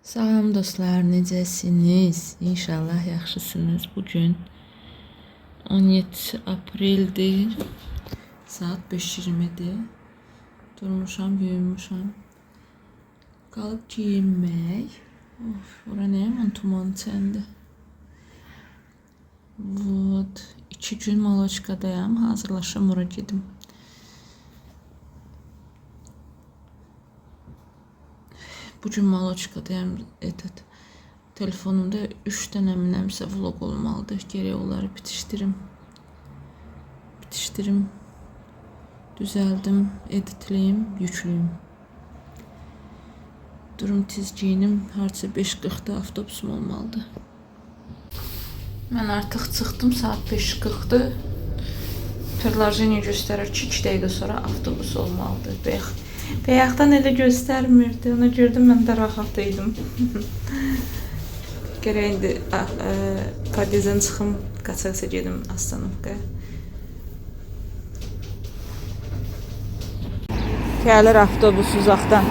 Salam dostlar, necəsiniz? İnşallah yaxşısınız. Bugün 17 apreldir. Saat 5:20-dir. Durmuşam, yuyunmuşam. Qalıb giyinmək. Of, ora nə yaman tuman içəndi. Vot, 2 gün Maloçkadayam. Hazırlaşam, ora gedim. Bugün Maloçkadayam. Telefonumda 3 dənə minəmsə vlog olmalıdır. Gərək onları bitişdirim. Düzəldim, editləyim, yükləyim. Durum tez giyinim. Harca 5:40-da avtobusum olmalıdır. Mən artıq çıxdım, saat 5:40-dır. Prilojeniya göstərir ki, 2 dəqiqə sonra avtobus olmalıdır. Bayaqdan elə göstərmirdi. Ona görə də mən də rahat idim. Gərək indi podyezddən çıxım, qaçaqsa gedim Astanovkaya. Gəlir avtobus uzaqdan.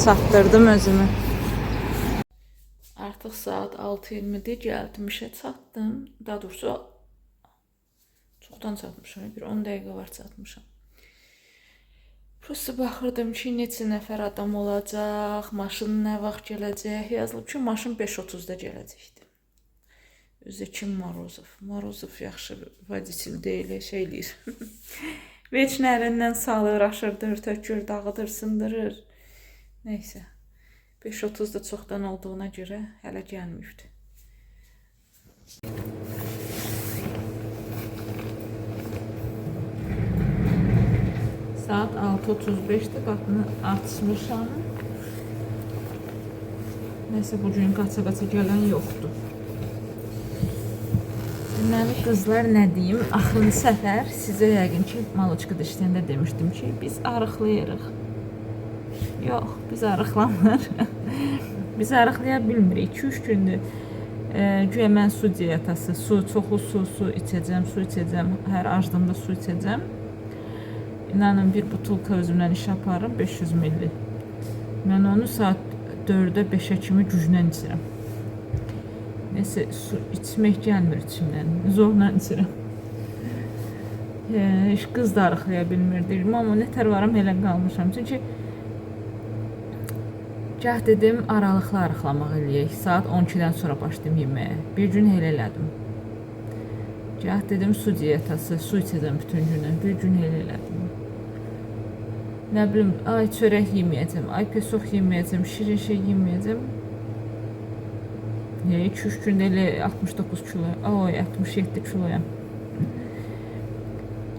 Çatdırdım özümü. Artıq saat 6:20-dir, gəldim, işə çatdım. Daha doğrusu çoxdan çatmışam, bir 10 dəqiqə var çatmışam. Prosta baxırdım ki, neçə nəfər adam olacaq, maşın nə vaxt gələcək. Yazılıb ki, maşın 5:30-da gələcəkdi. Özü kim Morozov? Morozov yaxşı vodiçil deyil, eləyir. Veçnərindən salır, aşırdır, tökür, dağıdır, sındırır. Neysə. 5:30-da çoxdan olduğuna görə hələ gəlməyibdi. Saat 6:35'də qapını açmışam. Neysə, bugün qaça-qaça gələn yoxdur. Deməli, qızlar, nə deyim? Axırıncı səfər sizə yəqin ki, Maloçkada işləyəndə demişdim ki, biz arıqlayırıq. Yox, biz arıqlamır. Biz arıqlaya bilmirik. 2-3 gündür güya mən su diyetası, çoxlu su içəcəm, hər acdığımda su içəcəm. İnanın, bir butulka özümdən iş aparırım, 500 milli. Mən onu saat 4-ə 5-ə kimi güclə içirəm. Neysə, su içmək gəlmir içimdən, zorla içirəm. Heç qız da arıqlaya bilmirdim, amma nətər varam elə qalmışam. Çünki gah dedim, aralıqlı arıqlamaq eləyək, saat 12-dən sonra başlayayım yeməyə. Bir gün elə elədim. Gah dedim, su diyetası, su içəcəm bütün günü, bir gün elə elədim. Nə bilim, ay çörək yeməyəcəm, ay pesox yeməyəcəm, şirin şey yeməyəcəm. 2-3 gündə elə 69 kilo, 67 kiloyam.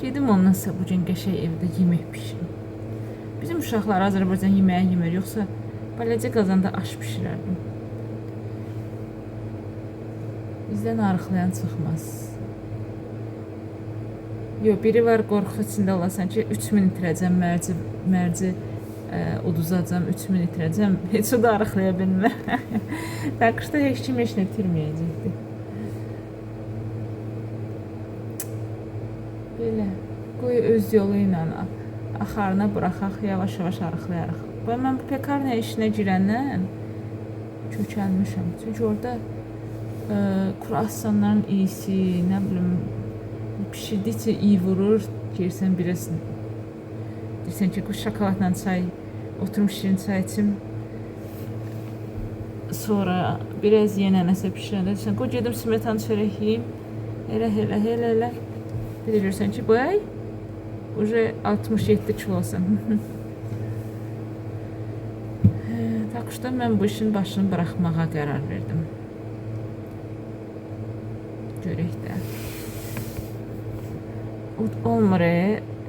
Gedim ondan sonra bugün qəşəng evdə yemək pişirim. Bizim uşaqlar Azərbaycan yeməyi yemir, yoxsa balacı qazanda aş pişirərdim. Bizdən arıqlayan çıxmaz. Yox, biri var, qorxu içində olasan ki, 3000 itirəcəm, mərci uduzacam, 3000 itirəcəm, heç o da arıqlaya bilmir. Bəqışda heç kim heç nə itirməyəcəkdir. Belə, qoy öz yolu ilə axarına buraxaq, yavaş-yavaş arıqlayarıq. Mən bu pekarna işinə girəndən kökəlmişəm. Çünki orada kruassanların iyisi, nə bilim, pişirdikcə iyi vurur, girsən birəsin. Deyirsən ki, şokoladla çay, oturum şirin çay içim. Sonra biraz yenə nəsə pişirəndə deyirsən, qoy gedim smetan çörək yiyeyim. Elə. Bilirsən ki, boy, uje 67 kilosan. Tak что mən bu işin başını bıraxmağa qərar verdim. Görək də. Olmur,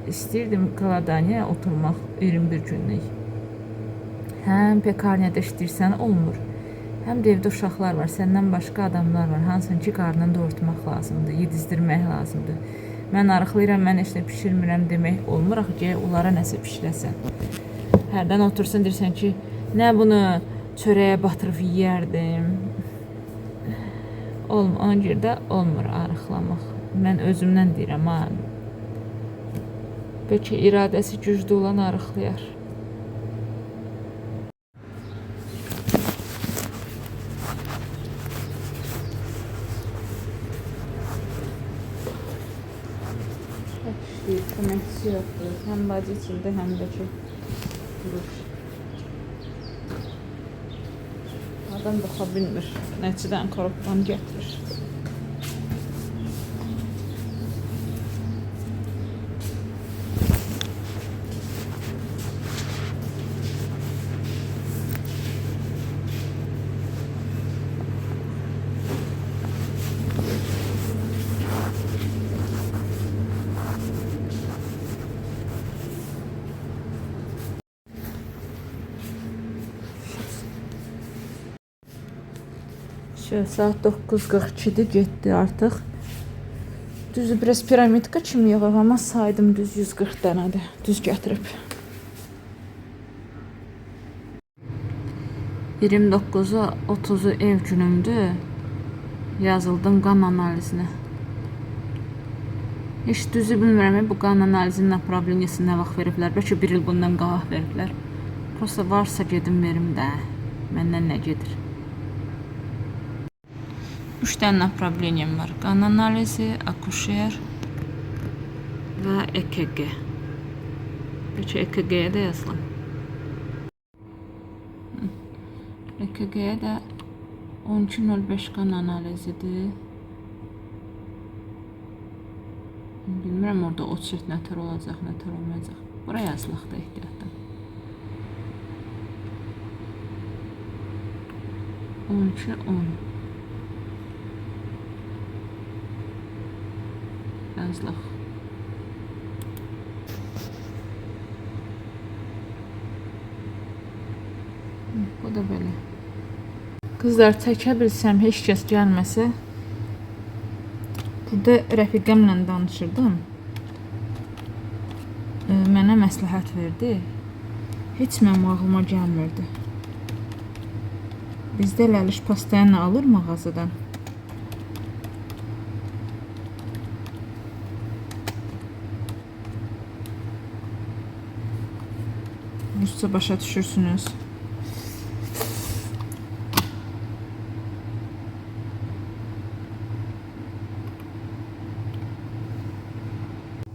istəyirdim qaladaniya oturmaq 21 günlük. Həm pekarniyada işləyirsən, olmur. Həm də evdə uşaqlar var, səndən başqa adamlar var, hansın ki, qarnını doyurtmaq lazımdır, yedizdirmək lazımdır. Mən arıqlayıram, mən heç nə pişirmirəm demək olmur, axı ki, onlara nəsə pişirəsən. Hərdən otursan, deyirsən ki, nə bunu çörəyə batırıb yiyərdim. Ona görə də olmur arıqlamaq. Mən özümdən deyirəm, bəlkə iradəsi güclü olan arıqlayar. köməkçisi yoxdur. Həm водительdir, həm də ki duruş. Adam baxa bilmir. Nəticədən korobkanı gətirir. Saat 9:42-dir, getdi artıq. Düzdür, biraz piramidka kimi yığıb, amma saydım düz 140 dənədir. Düz gətirib. 29-u 30-u ev günümdür. Yazıldım qan analizinə. Heç düzü bilmirəm, bu qan analizinin направлениясы nə vaxt veriblər. Bəlkə bir il bundan qabaq veriblər. Prosta varsa gedim verim də. Məndən nə gedir? 3 tane направлением var. Qan analizi, akuşer və EKG. Bəlkə EKG-yə də yazılım. EKG-yə də 12.05 qan analizidir. Bilmirəm orada oçet nətər olacaq, nətər olmayacaq. Bura yazılıq da ehtiyatdan. 12.10 yazılıq. Bu da belə. Qızlar, çəkə bilsəm, heç kəs gəlməsə, burada rəfiqəmlə danışırdım. Mənə məsləhət verdi. Heç mənim ağlıma gəlmirdi. Bizdə Ləliş pastayanla alır mağazadan. Rusca başa düşürsünüz.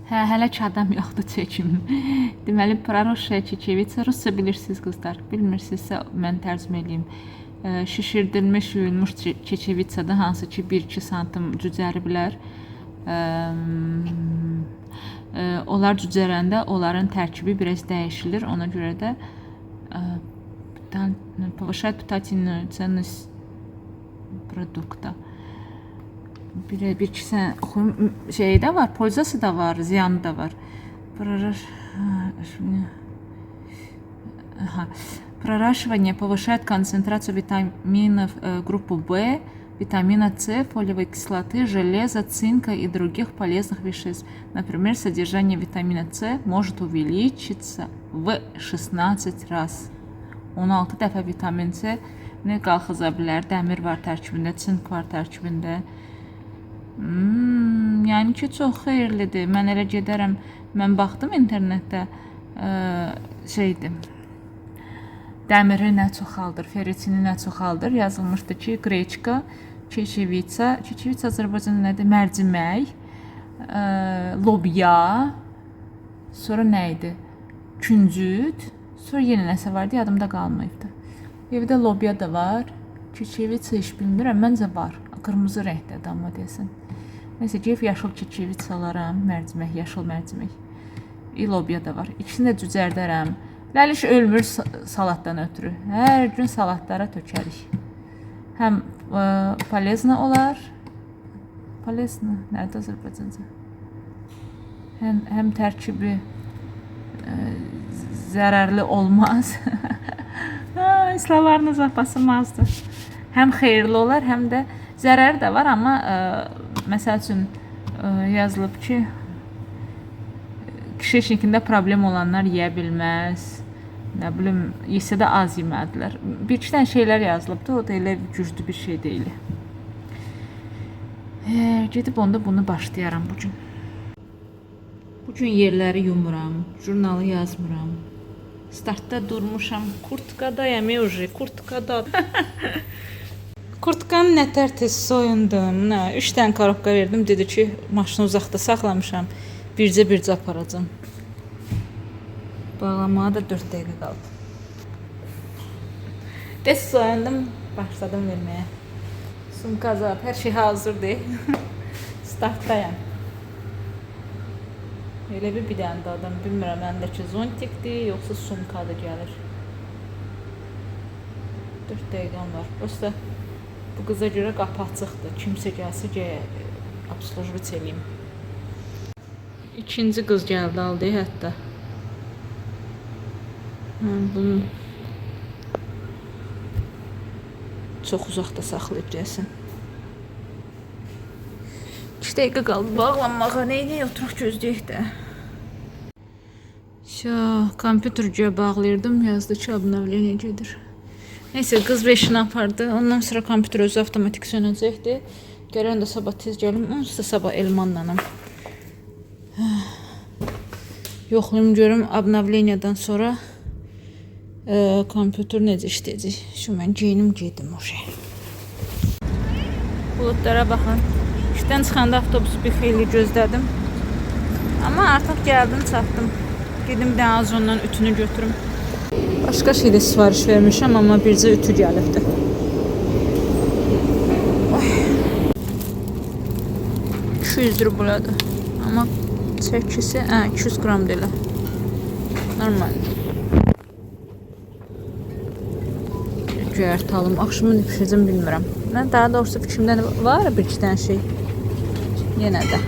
Hələ ki adam yoxdur çəkim. Deməli, Proroshaya Çeçevitsa, Rusca bilirsiniz qızlar. Bilmirsinizsə mən tərcümə edeyim. Şişirdilmiş, yuyulmuş çeçevitsadır, hansı ki 1-2 santim cücəriblər. Onlar cücərəndə onların tərkibi biraz dəyişilir. Ona görə də повышает питательную ценность продукта. Bir-iki sən oxuyum, şeyi də var, pользасы da var, ziyanı da var. Проращивание повышает концентрацию витаминов группы В, витамина С, фолиевой кислоты, железа, цинка и других полезных веществ. Например, содержание витамина С может увеличиться в 16 раз. 16 dəfə vitamin C qalxıza bilər. Dəmir var tərkibində, sink var tərkibində. Yəni ki, çox xeyirlidir. Mən elə gedərəm, mən baxdım internetdə şeydir. Dəmiri nə çoxaldır, feritini nə çoxaldır. Yazılmışdı ki, qreçka, çeçevitsa, çeçevitsa Azərbaycanda nədir? Mərcimək, lobya, sonra nə idi? Küncüt, sonra yenə nəsə vardı, yadımda qalmayıbdı. Evdə lobya da var, çeçevitsa heç bilmirəm, məncə var. Qırmızı rəngdədir, amma deyəsən. Nəysə, geyib yaşıl çeçevitsalarım, mərcimək, yaşıl mərcimək. Lobya da var. İkisini də cücərdərəm. Ləliş ölmür salatdan ötürü. Hər gün salatlara tökərik. Həm polezna olar. Polezna nədir Azərbaycanca? Həm tərkibi zərərli olmaz. İslamlarınız zapasım azdır. Həm xeyirli olar, həm də zərəri də var, amma məsəl üçün yazılıb ki, kişilikdə problem olanlar yeyə bilməz. Nə bilim, yesə də az yemədilər. Bir-iki dənə şeylər yazılıbdı, o da elə güclü bir şey deyil. Gedib onda bunu başlayaram bugün. Bugün yerləri yumuram, jurnalı yazmıram. Startda durmuşam, kurtkadayam, kurtkada. Kurtkanı nətər tez soyundum. 3 dənə korobka verdim, dedi ki, maşını uzaqda saxlamışam. Bircə aparacağım. Bağlamağa da 4 dəqiqə qaldı. Tez soyandım, başladım verməyə. Sumka zat, hər şey hazırdır. Startdayım. Elə bir dənə də adam, bilmirəm, məndəki zontikdir, yoxsa sumkadır gəlir. 4 dəqiqəm var. Prosta bu qıza görə qapı açıqdır. Kimsə gəlsə obslužuc eləyim. İkinci qız gəldi, aldı hətta. Bunu çox uzaqda saxlayıb deyəsən. 2 dəqiqə qaldı bağlanmağa. Neyini oturaq gözləyək də. Kompüterciyə bağlayırdım, yazdı ki, обновление gedir. Neyse, qız 5'ini apardı. Ondan sonra kompüter özü avtomatik sönəcəkdi. Gələn də sabah tez gəlim. Onsuz da sabah Elmanlanım. Yoxlayım görüm, обновлениyadan sonra kompüter necə işləyəcək. Şu mən geyinim gedim o şey. Bulutlara baxın. İşdən çıxanda avtobusu bir xeyli gözlədim. Amma artıq gəldim, çatdım. Gedim bir dənə Azondan ütünü götürüm. Başqa şeydə sifariş vermişəm, amma bircə ütü gəlibdi. 200 rubladır. Amma çəkisi 200 qram deyil. Normal. Göyərtalım. Axşamı nə pişirəcəm bilmirəm. Mən daha doğrusu fikrimdə var bir iki dənə şey. Yenə də.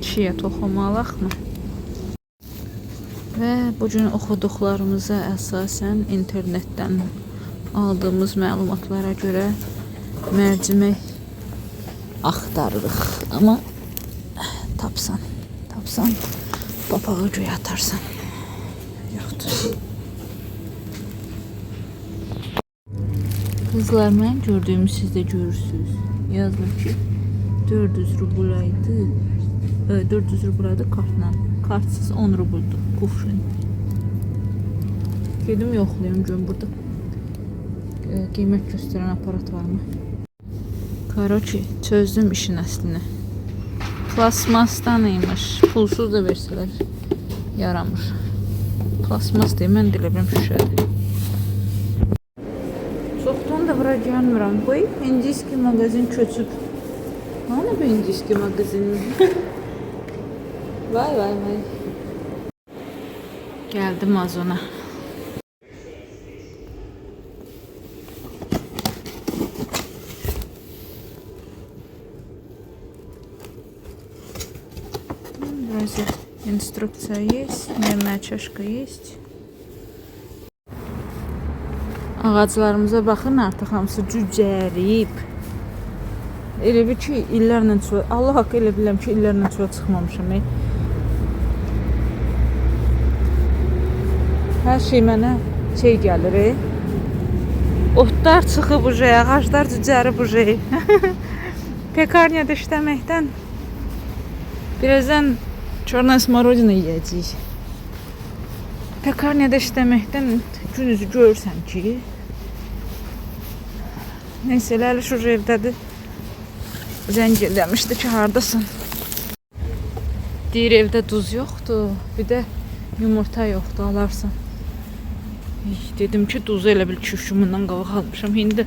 Çiyə toxumalaqmı? Və bugün oxuduqlarımıza əsasən internetdən aldığımız məlumatlara görə mərcimək axtarırıq. Amma tapsan papağı göyə atarsan. Yoxdur. Kızlar, mən gördüyümü siz də görürsünüz. Yazılır ki 400 rublaydı. 400 rublaydı kartla. Kartsız 10 rubuldu. Kufrin. Gedim yoxlayım görüm burada. Qiymət göstərən aparat varmı? Karoçi, çözdüm işin əslini. Plasmasdan imiş. Pulsuz da versələr yaramır. Plasmas deyim, mən də elə biləm şüşədir. Çoxdan da bura gəlmirəm. Bu indiski mağazin köçüb. Hani bu indiski mağazin? Vay. Gəldim Azona. Вроде инструкция есть, мерная чашка есть. Ağaclarımıza baxın, artıq hamısı cücərib. Elə bir ki, illərlə çöl. Allah haqqı elə bilirəm ki, illərlə çöl çıxmamışam. Hər şey mənə şey gəlir. Otlar çıxıb uje, ağaclar cücərib uje. Pekarnyada işləməkdən birazdan çorna smorодина yeyəcəyik. Pekarnyada işləməkdən gün üzü görürsən ki. Neyse, Ləli şurada evdədir. Zəng eləmişdi ki, hardasın? Deyir, evdə duz yoxdur, bir də yumurta yoxdur, alarsan. Dedim ki, duzu elə bil ki, şumundan qabaq almışam. İndi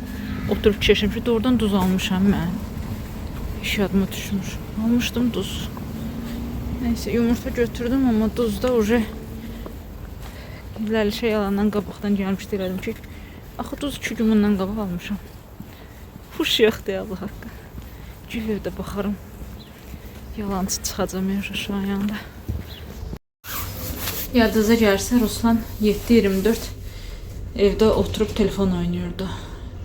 oturub keçim ki, doğrudan duz almışam mən. İş yadıma düşmür. Almışdım duz. Neyse, yumurta götürdüm, amma duzda uje Ləli şey alandan qabaqdan gəlmişdi, elədim ki, axı duz 2 gün bundan qabaq almışam. Fuş yoxdur, Allah haqqı. Gül evdə baxarım. Yalancı çıxacam şu an yanında. Yadınıza gəlirsə, Ruslan 7-24 evdə oturub telefon oynuyordu.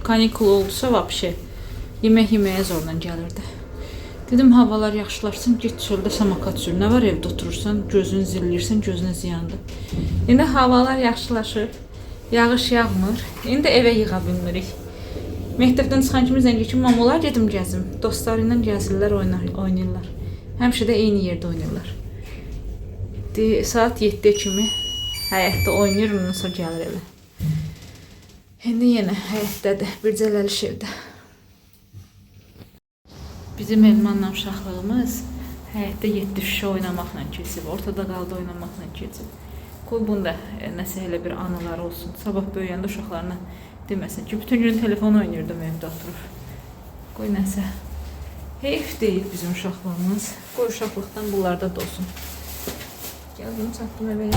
Kanikul oldusa vapşe yemək yeməyə zorla gəlirdi. Dedim, havalar yaxşılaşsın, git çöldə samakat sür. Nə var evdə oturursan, gözünü zillirsən, gözünə ziyandır. İndi havalar yaxşılaşır, yağış yağmır. İndi evə yığa bilmirik. Məktəbdən çıxan kimi zəng ki, mamolar gedim gəzim. Dostları ilə gəzirlər, oynayırlar. Həmişə də eyni yerdə oynayırlar. Saat 7-də kimi həyətdə oynayır, ondan sonra gəlir evə. İndi yenə həyətdədir, bircə Ləli evdə. Bizim Elmanla uşaqlığımız həyətdə 7 şüşə oynamaqla keçib, ortada qaldı oynamaqla keçib. Qoy bunun da nəsə elə bir anıları olsun. Sabah böyüyəndə uşaqlarına deməsin ki, bütün gün telefon oynayırdım evdə oturur. Qoy nəsə. Heyf deyil bizim uşaqlığımız. Qoy uşaqlıqdan bunlarda da olsun. Gəldim, çatdım evə.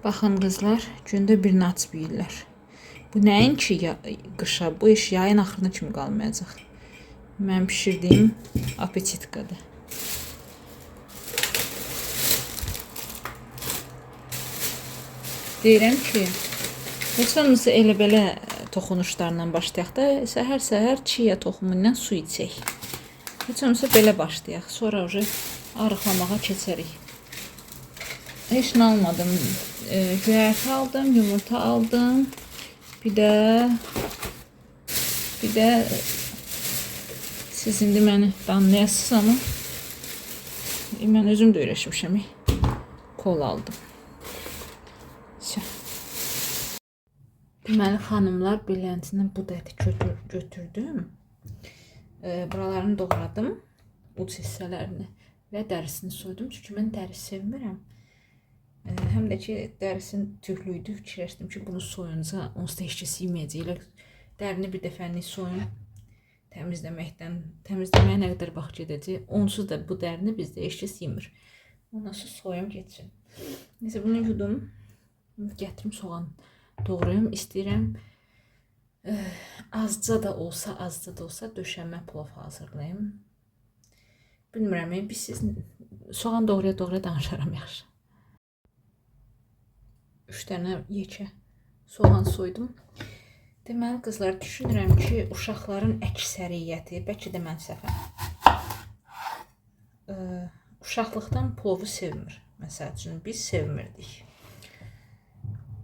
Baxın qızlar, gündə birini açıb yeyirlər. Bu nəinki qışa, bu iş yayın axırına kimi qalmayacaq. Mən pişirdiyim apetitkadır. Deyirəm ki, heç olmasa elə belə toxunuşlarla başlayaq da, səhər-səhər çiya toxumundan su içək. Heç olmasa belə başlayaq, sonra arıqlamağa keçərik. Heç nə almadım. Göyərti aldım, yumurta aldım. Bir də siz indi məni danlayasınız, amma mən özüm də öyrəşmişəm. Kol aldım. Deməli, xanımlar, biləntindən bu dəti götürdüm. Buralarını doğradım. Uc hissələrini və dərisini soydum. Çünki mən dəri sevmirəm. Həm də ki, dərisin tüklüydü. Fikirləşdim ki, bunu soyunca onsuz da heç kəs yeməyəcək. Dərini bir dəfəlik soyun. Təmizləməyə nə qədər vaxt gedəcək. Onsuz da bu dərini bizdə heç kəs yemir. Ondan sonra soyum getsin. Neyse, bunu yudum. Gətirim soğan doğrayım. İstəyirəm azca da olsa döşəmə plov hazırlayım. Bilmirəm, biz siz soğan doğraya danışaram yaxşı. 3 dənə yekə soğan soydum. Deməli, qızlar, düşünürəm ki, uşaqların əksəriyyəti, bəlkə də mən səhvəm, uşaqlıqdan plovu sevmir. Məsəl üçün, biz sevmirdik.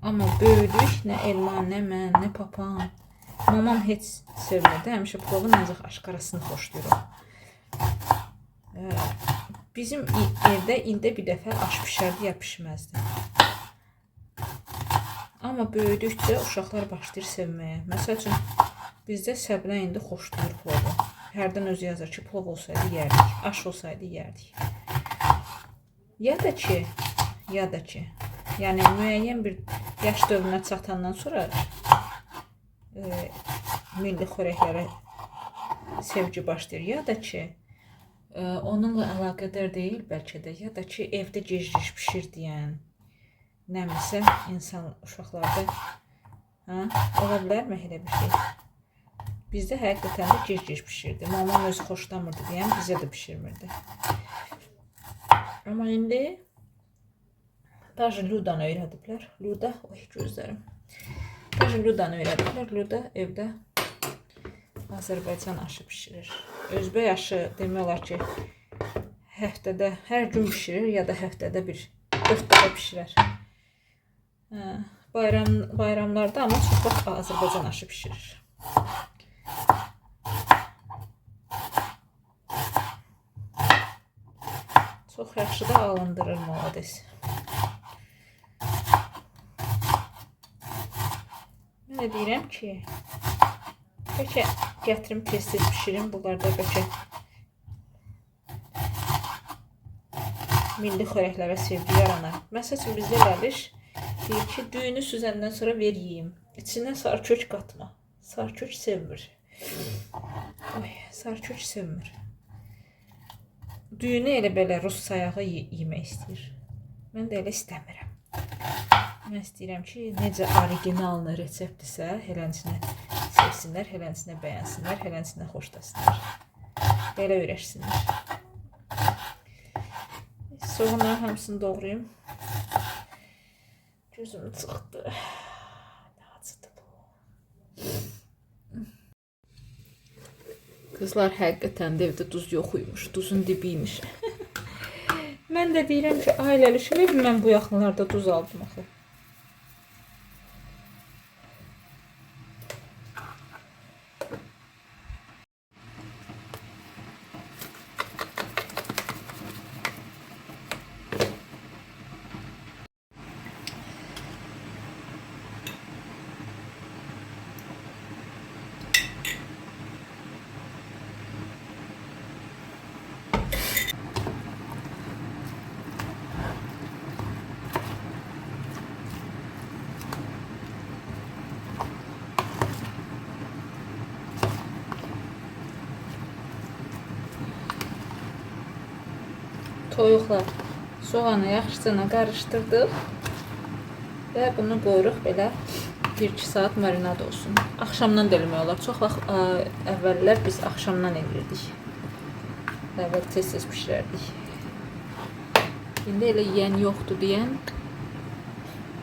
Amma böyüdük, nə Elman, nə mən, nə papam. Mamam heç sevmirdi, həmişə plovun ancaq aşqarasını xoşlayır. Bizim evdə ildə bir dəfə aş pişərdi, ya pişməzdi. Amma böyüdükcə uşaqlar başlayır sevməyə. Məsəl üçün, bizdə Səbinə indi xoşlayır plovu. Hərdən özü yazır ki, plov olsaydı yerdik, aş olsaydı yerdik. Ya da ki, yəni müəyyən bir yaş dövrünə çatandan sonra milli xörəklərə sevgi başlayır. Ya da ki, onunla əlaqədar deyil bəlkə də, ya da ki, evdə gec-gec pişir deyən, nəmirsə insan uşaqlarda ola bilərmi elə bir şey? Bizdə həqiqətən də gec-gec pişirdi. Mamam özü xoşlamırdı deyən bizə də pişirmirdi. Amma indi даже Ludanı öyrədiblər. Luda, oy gözlərim. Даже Ludanı öyrədiblər. Luda evdə Azərbaycan aşı pişirir. Özbək aşı demək olar ki, həftədə hər gün pişirir, ya da həftədə 4 dəfə pişirər. Bayramlarda amma çox vaxt Azərbaycan aşı pişirir. Çox yaxşı da alındırır, molades. Mən də deyirəm ki, bəlkə gətirim tez-tez pişirim. Bunlarda bəlkə milli xörəklərə sevgi yaranar. Məsəl üçün, bizdə Ləliş deyir ki, düyünü süzəndən sonra ver yeyim. İçindən sarıkök qatma. Sarıkök sevmir. Sarıkök sevmir. Düyünü elə belə rus sayağı yemək istəyir. Mən də elə istəmirəm. Mən istəyirəm ki, necə originalını reseptdirsə, helənsinə sevsinlər, helənsinə bəyənsinlər, helənsinə xoşlasınlar. Belə öyrəşsinlər. Soğanların hamısını doğrayım. Gözüm çıxdı. Nə acıdı bu. Qızlar, həqiqətən də evdə duz yox uymuş. Duzun dibiymiş. Mən də deyirəm ki, ailəlişim, mən bu yaxınlarda duz aldım axı. toyuqla soğanı yaxşıca qarışdırdıq və bunu qoyuruq belə 1-2 saat marinad olsun. Axşamdan da eləmək olar. Çox vaxt əvvəllər biz axşamdan edirdik. Əvvəl tez-tez bişirərdik. İndi elə yeyən yoxdur deyən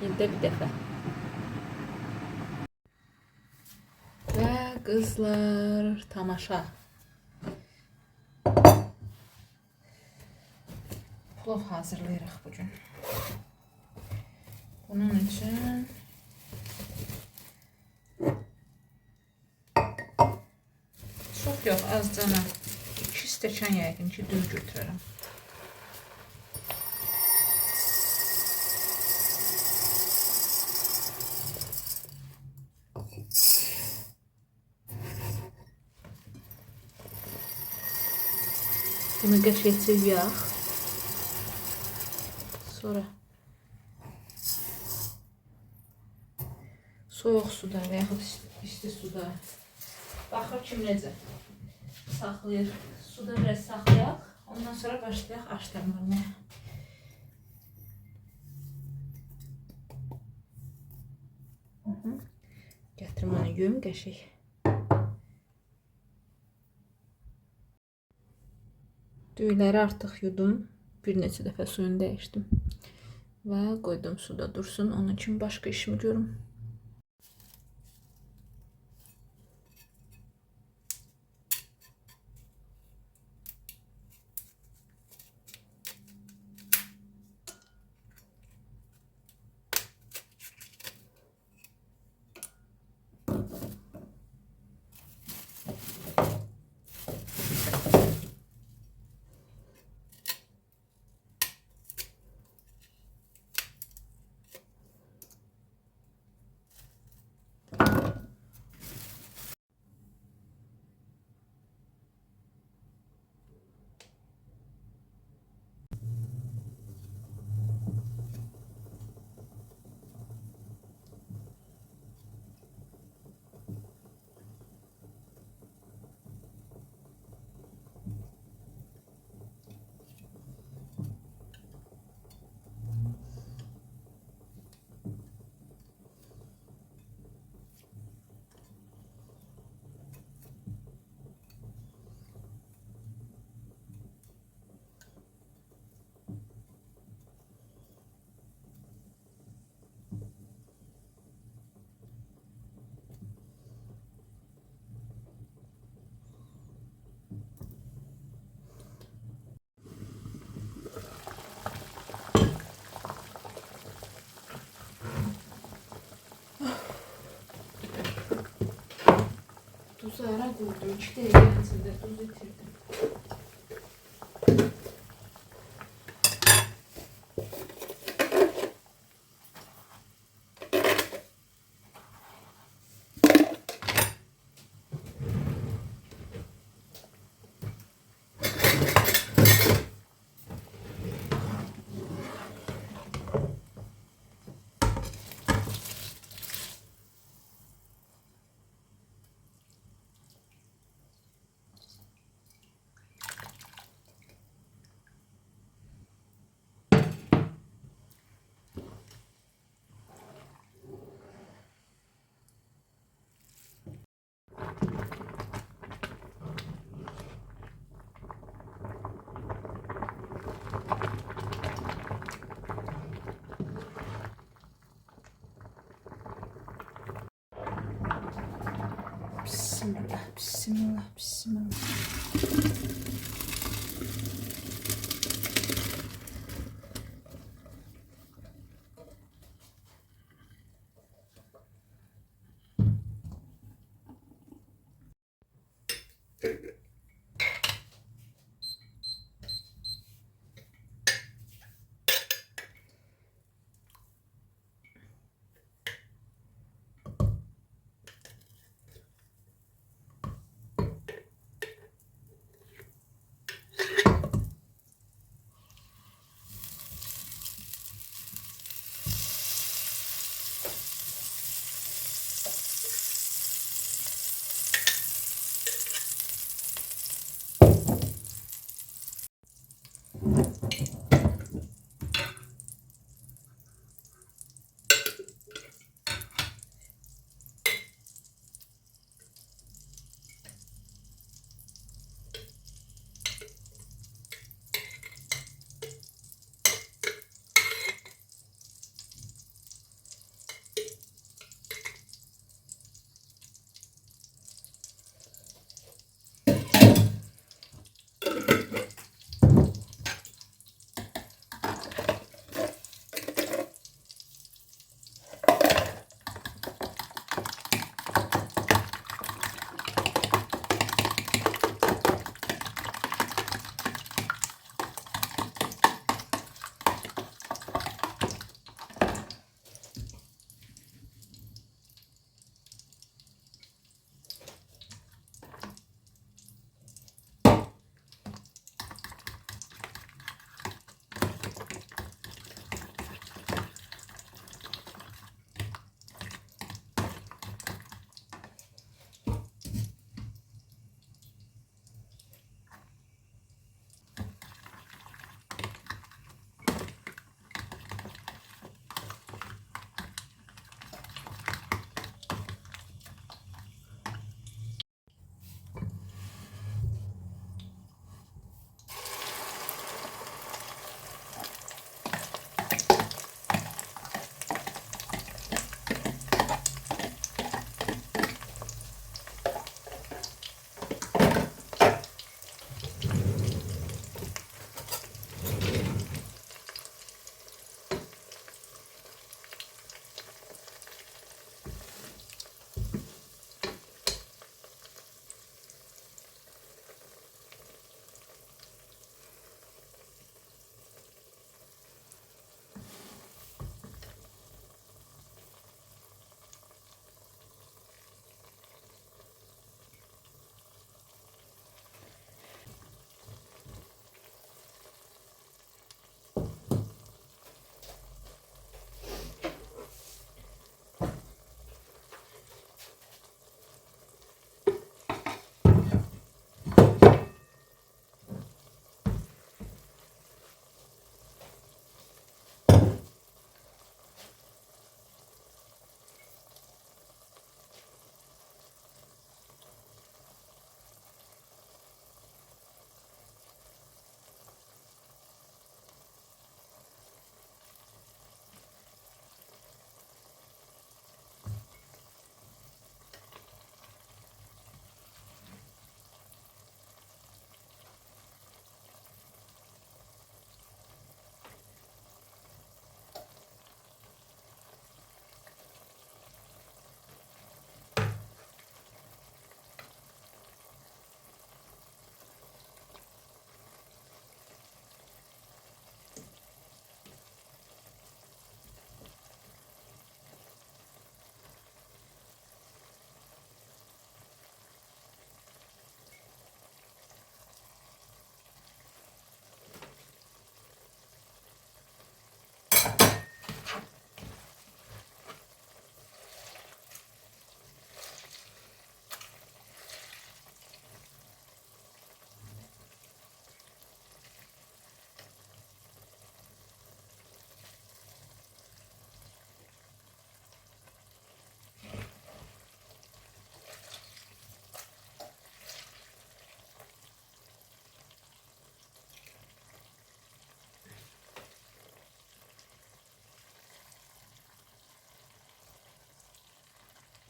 ildə bir dəfə. Və qızlar, tamaşa. Plov hazırlayırıq bugün. Bunun üçün çox yox, azcana 2 stəkan yəqin ki, düz götürərəm. Bunu qəşəngcə yuyaq. Sonra soyuq suda və yaxud isti suda baxır kim necə saxlayır. Suda biraz saxlayaq. Ondan sonra başlayaq aşdırmaya. Gətirim onu yuyum qəşəng. Düyləri artıq yudum. Bir neçə dəfə suyunu dəyişdim. Və qoydum suda dursun. Onun üçün başqa işimi görüm. Tuzu ara koydum. 2 dəqiqə içində tuz itirdim. Bismillah, bismillah, bismillah.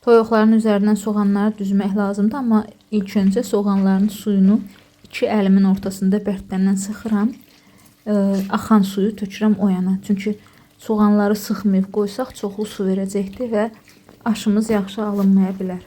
Toyuqların üzərindən soğanları düzmək lazımdır, amma ilk öncə soğanların suyunu iki əlimin ortasında bərkdən sıxıram. Axan suyu tökürəm o yana. Çünki soğanları sıxmayıb qoysaq çoxlu su verəcəkdir və aşımız yaxşı alınmaya bilər.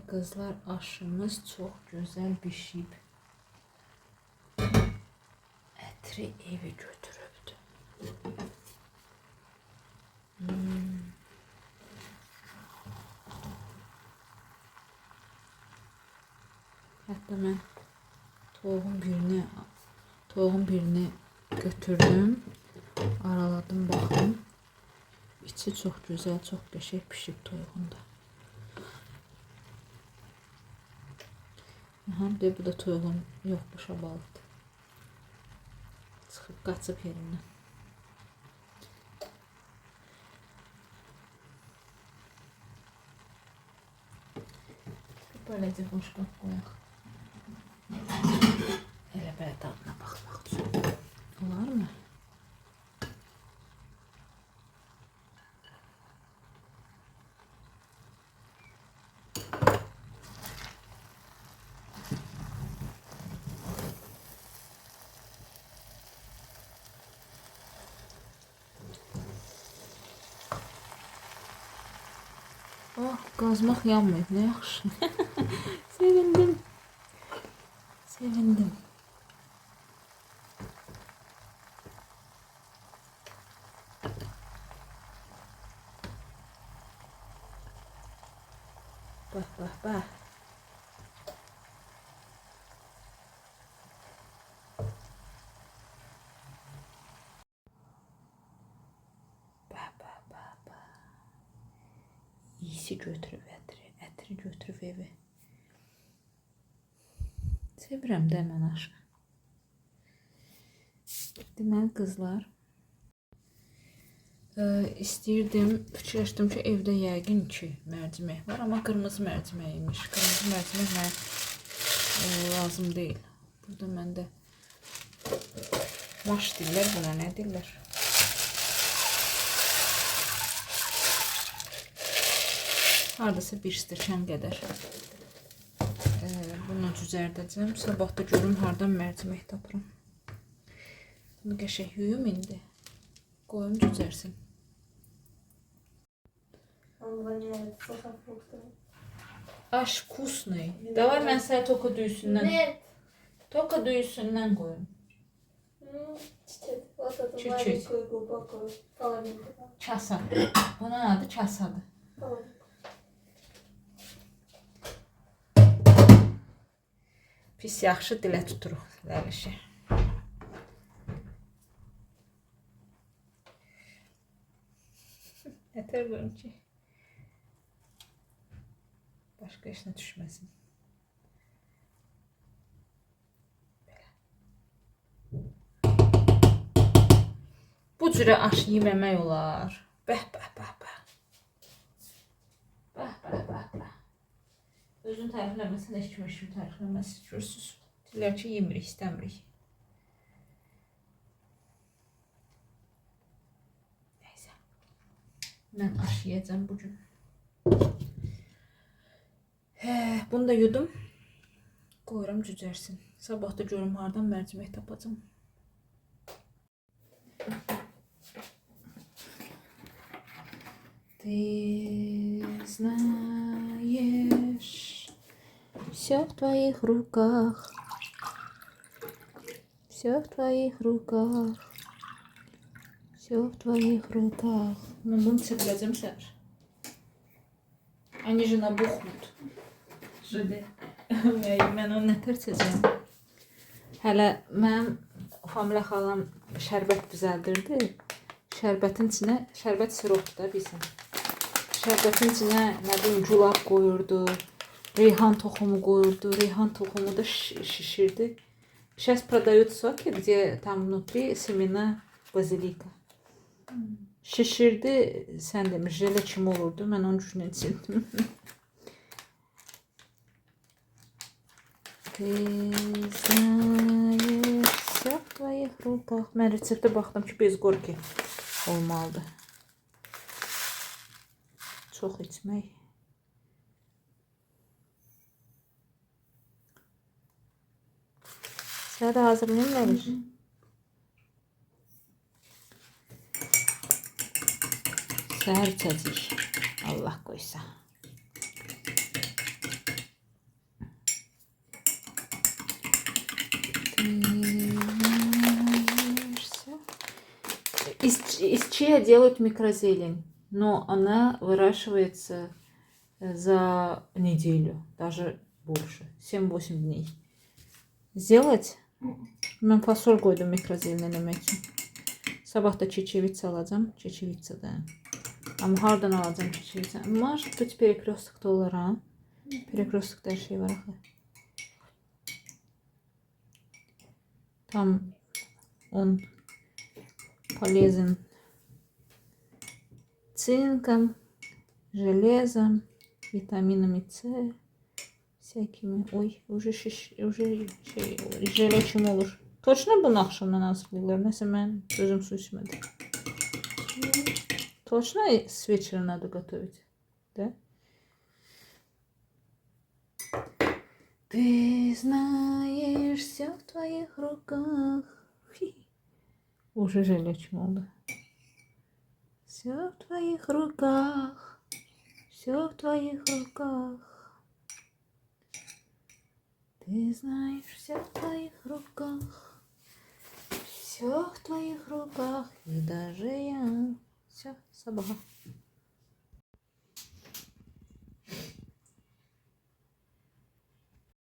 Kızlar, aşımız çox gözəl bişib. Ətri evi götürübdü. Hətta mən toyuğun birini götürdüm, araladım, baxın. İçi çox gözəl, çox qəşəng pişib toyuğunda. Həm də bu da toyuğun yoxmuş balıqdır. Çıxıb qaçıb yerindən. Böyləcə boşqa qoyaq. Elə belə dadına baxmaq üçün. Olar mı? Oh, qazmaq yanmayıb, nə yaxşı. Sevindim. Sevindim. Bax, bax, bax. Bax, bax, bax, bax. İyisi götürüb ətri. Ətri götürüb evi. Sevirəm də mən aşı. Deməli qızlar, istəyirdim, fikirləşdim ki, evdə yəqin ki mərcimək var, amma qırmızı mərcimək imiş. Qırmızı mərcimək mənə lazım deyil. Burada məndə maş deyirlər, buna nə deyirlər? Hardasa bir stəkan qədər. Bunu cüzərdəcəm. Sabah da görüm hardan mərcimək tapıram. Bunu qəşəng yuyum indi. Qoyum cüzərsin. Он воняет сухофруктами. Aş вкусный. Давай mən sənə toka düyüsündən. Нет. Toka düyüsündən qoyum. Ну, чуть-чуть. Вот эту Чуть-чуть. маленькую глубокую половинку. Да. Kasa. Bunun adı kasadır. Половинку. Pis yaxşı dilə tuturuq ləlişi. Yetər qoyum ki, başqa işinə düşməsin. Bu cürə aş yeməmək olar. Bəh, bəh, bəh, bəh. Bəh, bəh, bəh, bəh. Özün tərifləməsin, heç kim eşim tərifləməsin. Görürsünüz, deyirlər ki, yemirik, istəmirik. Neyse. Mən aş yiyəcəm bugün. Bunu da yudum. Qoyuram cücərsin. Sabah da görüm hardan mərcimək tapacam. Ты знаешь, все в твоих руках, все в твоих руках, все в твоих руках. Mən bunu çəkiləcəm səhər. Они же nabухнут. Жили. Mən onu nətər çəkəcəm? Hələ mənim Familə xalam şərbət düzəldirdi. Şərbətin içinə, şərbət siropdur da bilsin. Şərbətin içinə nə bilim gülab qoyurdu, reyhan toxumu qoyurdu, reyhan toxumu da şişirdi. Сейчас продают соки, где там внутри семена базилика. Şişirdi, sən demir, jele kimi olurdu, mən onun üçün içirdim. Ты знаешь, все в твоих руках. Mən reseptə baxdım ki, bez gorki olmalıdır. Çox içmək. Sənə də hazırlayayım verir. Səhər içəcək. Allah qoysa. Из чиа делают микрозелень, но она выращивается за неделю, даже больше, 7-8 дней. Сделать? Mən fasol qoydum mikrozelin eləmək üçün. Sabah da çeçevitsa alacağım. Çeçevitsa da. Amma hardan alacağım çeçevitsa? Может быть, перекресток-то olur ha? Перекресток-da her şey var axı. Там он полезен цинком, железом, витаминами С, всякими. Ой, уже желечim olur. Точно bunu akşamdan hazırlayırlar. Nəsə mən özüm su içmədim. Точно с вечера надо готовить, да? Ты знаешь, все в твоих руках. Уже желечим oldu. Все в твоих руках. Все в твоих руках. Ты знаешь, все в твоих руках. Все в твоих руках. И даже я. Все, собака.